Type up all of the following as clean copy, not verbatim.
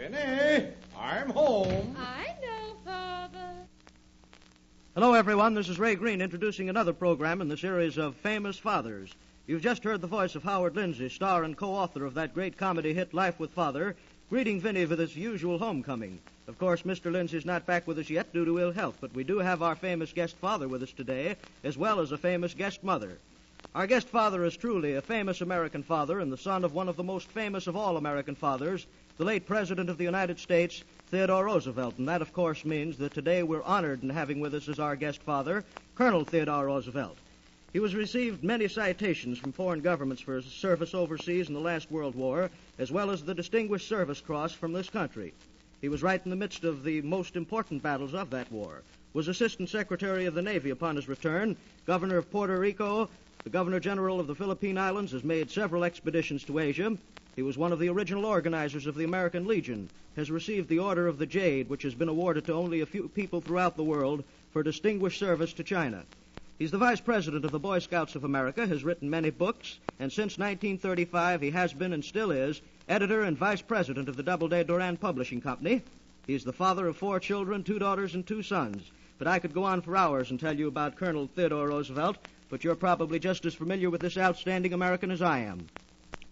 Vinny, I'm home. I know, Father. Hello, everyone. This is Ray Green introducing another program in the series of Famous Fathers. You've just heard the voice of Howard Lindsay, star and co-author of that great comedy hit Life with Father, greeting Vinny with his usual homecoming. Of course, Mr. Lindsay's not back with us yet due to ill health, but we do have our famous guest father with us today, as well as a famous guest mother. Our guest father is truly a famous American father and the son of one of the most famous of all American fathers, the late President of the United States, Theodore Roosevelt. And that, of course, means that today we're honored in having with us as our guest father, Colonel Theodore Roosevelt. He was received many citations from foreign governments for his service overseas in the last World War, as well as the Distinguished Service Cross from this country. He was right in the midst of the most important battles of that war, was Assistant Secretary of the Navy upon his return, Governor of Puerto Rico, the Governor General of the Philippine Islands, has made several expeditions to Asia. He was one of the original organizers of the American Legion, has received the Order of the Jade, which has been awarded to only a few people throughout the world for distinguished service to China. He's the Vice President of the Boy Scouts of America, has written many books, and since 1935 he has been and still is editor and Vice President of the Doubleday Duran Publishing Company. He's the father of 4 children, 2 daughters and 2 sons. But I could go on for hours and tell you about Colonel Theodore Roosevelt, but you're probably just as familiar with this outstanding American as I am.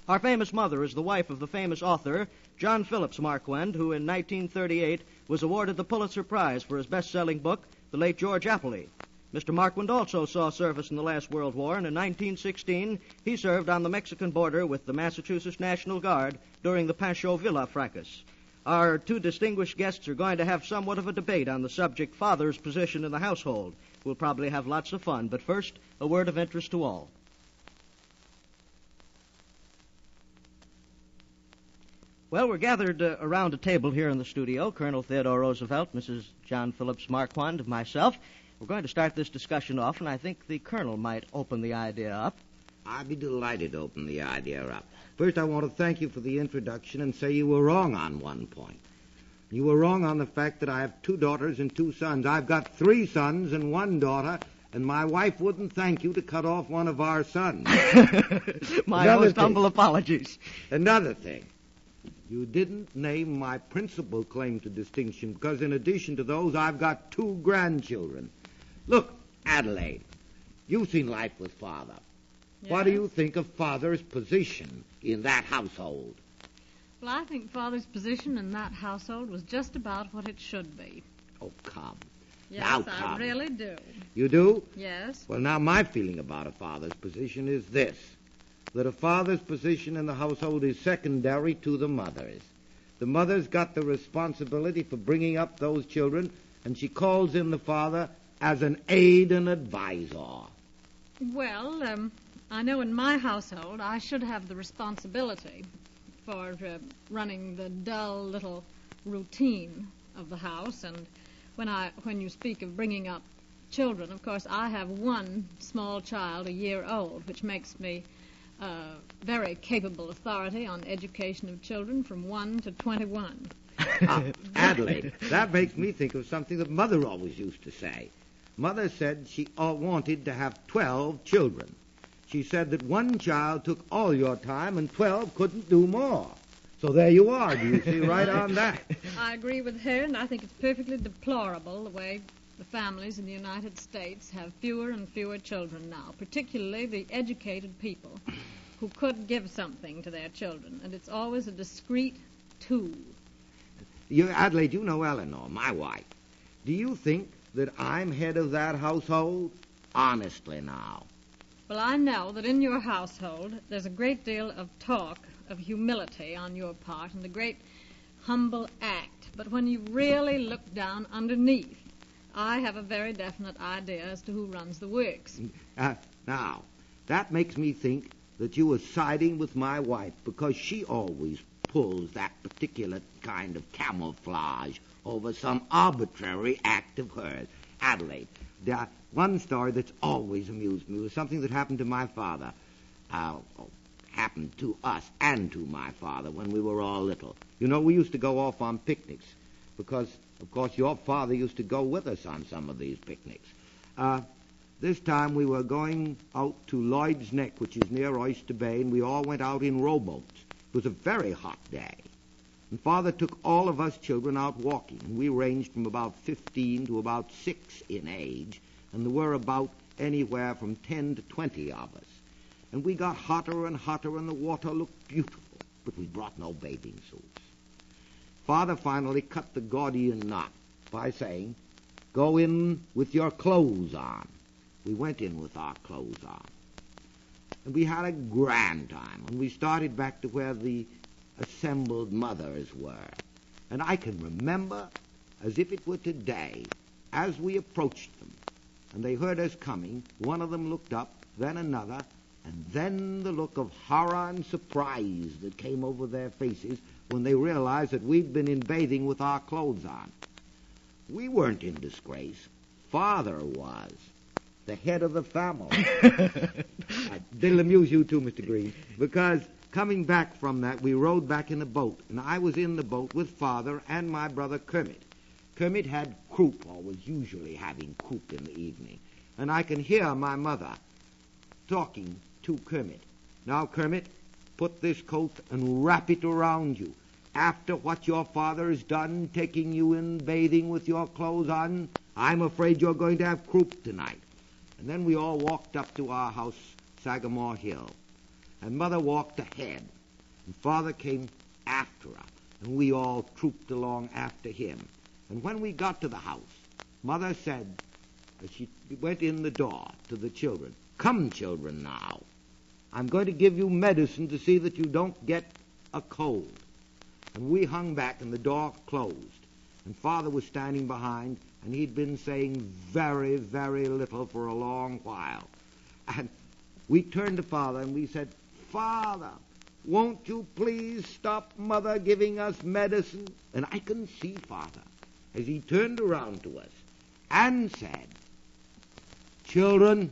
Our famous mother is the wife of the famous author, John Phillips Marquand, who in 1938 was awarded the Pulitzer Prize for his best-selling book, The Late George Appleby. Mr. Marquand also saw service in the last World War, and in 1916 he served on the Mexican border with the Massachusetts National Guard during the Pancho Villa fracas. Our 2 distinguished guests are going to have somewhat of a debate on the subject, father's position in the household. We'll probably have lots of fun, but first, a word of interest to all. Well, we're gathered around a table here in the studio, Colonel Theodore Roosevelt, Mrs. John Phillips Marquand, and myself. We're going to start this discussion off, and I think the Colonel might open the idea up. I'd be delighted to open the idea up. First, I want to thank you for the introduction and say you were wrong on one point. You were wrong on the fact that I have 2 daughters and 2 sons. I've got 3 sons and 1 daughter, and my wife wouldn't thank you to cut off one of our sons. My most humble apologies. Another thing. You didn't name my principal claim to distinction because in addition to those, I've got 2 grandchildren. Look, Adelaide, you've seen Life with Father. Yes. What do you think of Father's position in that household? Well, I think Father's position in that household was just about what it should be. Oh, come. Yes, now, come. I really do. You do? Yes. Well, now, my feeling about a father's position is this, that a father's position in the household is secondary to the mother's. The mother's got the responsibility for bringing up those children, and she calls in the father as an aid and advisor. Well, I know in my household I should have the responsibility for running the dull little routine of the house. And when you speak of bringing up children, of course, I have 1 small child, a year old, which makes me very capable authority on education of children from 1 to 21. Adelaide, that makes me think of something that Mother always used to say. Mother said she wanted to have 12 children. She said that 1 child took all your time and 12 couldn't do more. So there you are, do you see, right on that. I agree with her, and I think it's perfectly deplorable the way the families in the United States have fewer and fewer children now, particularly the educated people who could give something to their children, and it's always a discreet tool. Adelaide, you know Eleanor, my wife. Do you think that I'm head of that household? Honestly now. Well, I know that in your household there's a great deal of talk of humility on your part and a great humble act. But when you really look down underneath, I have a very definite idea as to who runs the works. Now, that makes me think that you were siding with my wife because she always pulls that particular kind of camouflage over some arbitrary act of hers. Adelaide, there's one story that's always amused me was something that happened to my father. Happened to us and to my father when we were all little. You know, we used to go off on picnics because, of course, your father used to go with us on some of these picnics. This time we were going out to Lloyd's Neck, which is near Oyster Bay, and we all went out in rowboats. It was a very hot day. And Father took all of us children out walking. And we ranged from about 15 to about 6 in age, and there were about anywhere from 10 to 20 of us. And we got hotter and hotter, and the water looked beautiful, but we brought no bathing suits. Father finally cut the Gordian knot by saying, "Go in with your clothes on." We went in with our clothes on. And we had a grand time, and we started back to where the assembled mothers were. And I can remember, as if it were today, as we approached them, and they heard us coming, one of them looked up, then another, and then the look of horror and surprise that came over their faces when they realized that we'd been in bathing with our clothes on. We weren't in disgrace. Father was, the head of the family. It'll amuse you too, Mr. Green, because coming back from that, we rode back in a boat, and I was in the boat with Father and my brother Kermit. Kermit had croup, or was usually having croup in the evening, and I can hear my mother talking to Kermit. "Now, Kermit, put this coat and wrap it around you. After what your father has done, taking you in bathing with your clothes on, I'm afraid you're going to have croup tonight." And then we all walked up to our house, Sagamore Hill. And Mother walked ahead, and Father came after her, and we all trooped along after him. And when we got to the house, Mother said, as she went in the door to the children, "Come, children, now. I'm going to give you medicine to see that you don't get a cold." And we hung back, and the door closed. And Father was standing behind, and he'd been saying very, very little for a long while. And we turned to Father, and we said, "Father, won't you please stop Mother giving us medicine?" And I can see Father as he turned around to us and said, "Children,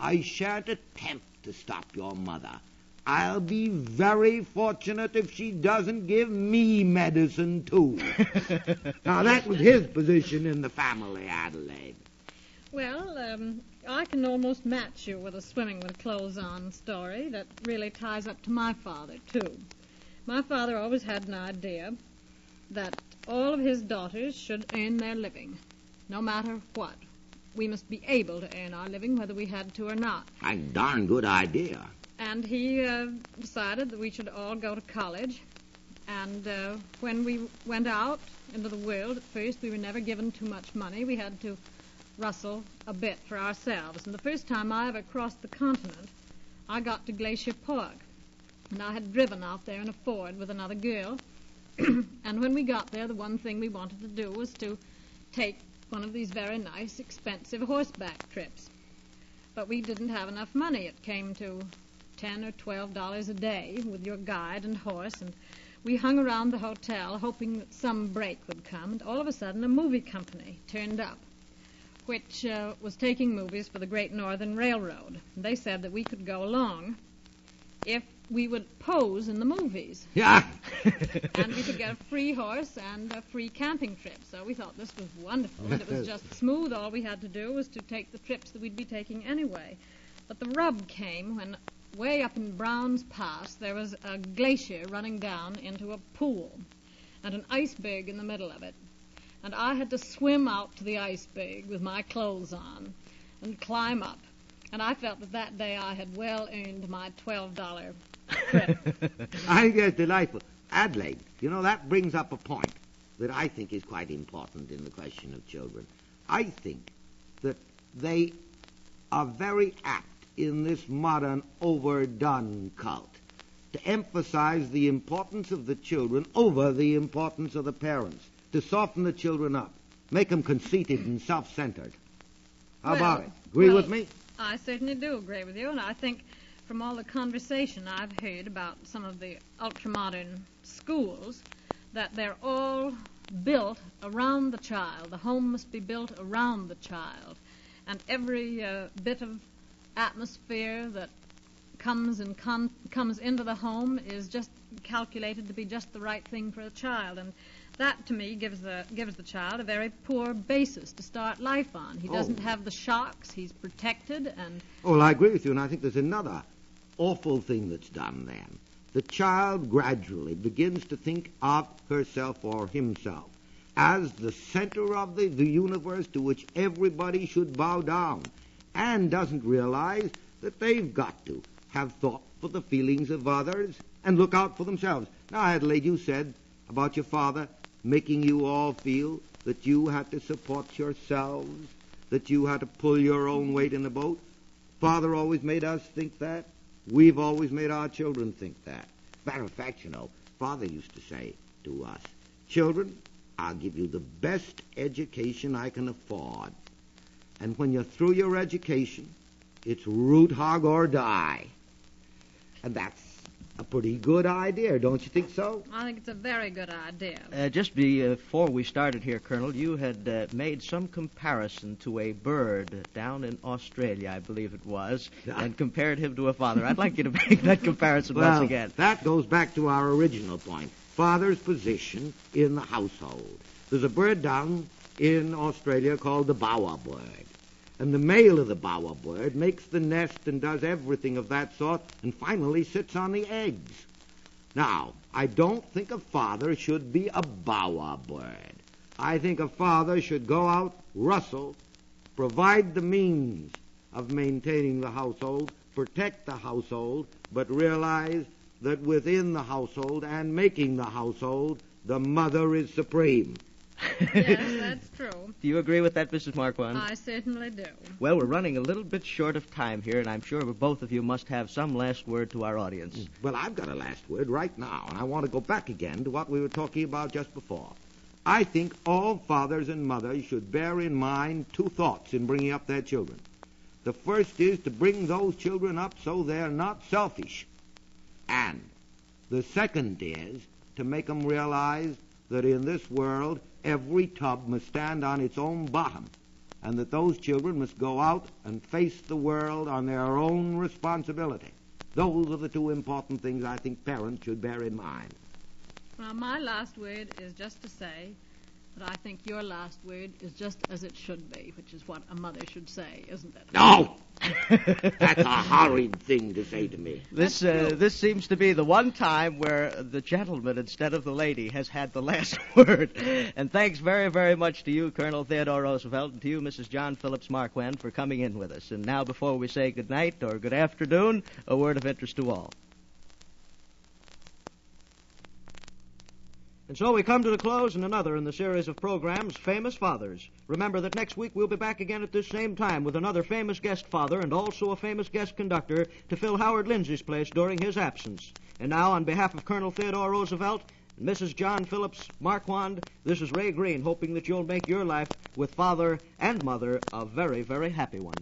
I shan't attempt to stop your mother. I'll be very fortunate if she doesn't give me medicine, too." Now, that was his position in the family, Adelaide. Well, I can almost match you with a swimming with clothes on story that really ties up to my father, too. My father always had an idea that all of his daughters should earn their living, no matter what. We must be able to earn our living whether we had to or not. A darn good idea. And he decided that we should all go to college. And when we went out into the world, at first we were never given too much money. We had to rustle a bit for ourselves. And the first time I ever crossed the continent, I got to Glacier Park. And I had driven out there in a Ford with another girl. And when we got there, the one thing we wanted to do was to take one of these very nice, expensive horseback trips. But we didn't have enough money. It came to $10 or $12 a day with your guide and horse, and we hung around the hotel hoping that some break would come, and all of a sudden a movie company turned up, which was taking movies for the Great Northern Railroad. And they said that we could go along if we would pose in the movies. Yeah. And we could get a free horse and a free camping trip. So we thought this was wonderful, and it was just smooth. All we had to do was to take the trips that we'd be taking anyway. But the rub came when way up in Brown's Pass there was a glacier running down into a pool and an iceberg in the middle of it. And I had to swim out to the iceberg with my clothes on and climb up. And I felt that day I had well earned my $12 trip. I think that's delightful. Adelaide, you know, that brings up a point that I think is quite important in the question of children. I think that they are very apt in this modern overdone cult to emphasize the importance of the children over the importance of the parents, to soften the children up, make them conceited and self-centered. How about it? Agree with me? I certainly do agree with you, and I think from all the conversation I've heard about some of the ultramodern schools that they're all built around the child. The home must be built around the child, and every bit of atmosphere that comes into the home is just calculated to be just the right thing for a child, and that to me gives the child a very poor basis to start life on. He doesn't have the shocks. He's protected, and well, I agree with you, and I think there's another awful thing that's done then. the child gradually begins to think of herself or himself as the center of the universe to which everybody should bow down, and doesn't realize that they've got to have thought for the feelings of others and look out for themselves. Now, Adelaide, you said about your father making you all feel that you had to support yourselves, that you had to pull your own weight in the boat. Father always made us think that. We've always made our children think that. Matter of fact, Father used to say to us, children, I'll give you the best education I can afford. And when you're through your education, it's root, hog, or die. And that's a pretty good idea, don't you think so? I think it's a very good idea. Just before we started here, Colonel, you had made some comparison to a bird down in Australia, I believe it was, and compared him to a father. I'd like you to make that comparison once again. That goes back to our original point, father's position in the household. There's a bird down in Australia called the bowerbird. And the male of the bowerbird makes the nest and does everything of that sort and finally sits on the eggs. Now, I don't think a father should be a bowerbird. I think a father should go out, rustle, provide the means of maintaining the household, protect the household, but realize that within the household and making the household, the mother is supreme. Yes, that's true. Do you agree with that, Mrs. Marquand? I certainly do. Well, we're running a little bit short of time here, and I'm sure both of you must have some last word to our audience. Well, I've got a last word right now, and I want to go back again to what we were talking about just before. I think all fathers and mothers should bear in mind two thoughts in bringing up their children. The first is to bring those children up so they're not selfish. And the second is to make them realize that in this world, every tub must stand on its own bottom, and that those children must go out and face the world on their own responsibility. Those are the two important things I think parents should bear in mind. Well, my last word is just to say that I think your last word is just as it should be, which is what a mother should say, isn't it? No! That's a horrid thing to say to me. This seems to be the one time where the gentleman instead of the lady has had the last word. And thanks very, very much to you, Colonel Theodore Roosevelt, and to you, Mrs. John Phillips Marquand, for coming in with us. And now, before we say good night or good afternoon, a word of interest to all. And so we come to the close in another in the series of programs, Famous Fathers. Remember that next week we'll be back again at this same time with another famous guest father and also a famous guest conductor to fill Howard Lindsay's place during his absence. And now, on behalf of Colonel Theodore Roosevelt and Mrs. John Phillips Marquand, this is Ray Green, hoping that you'll make your life with father and mother a very, very happy one.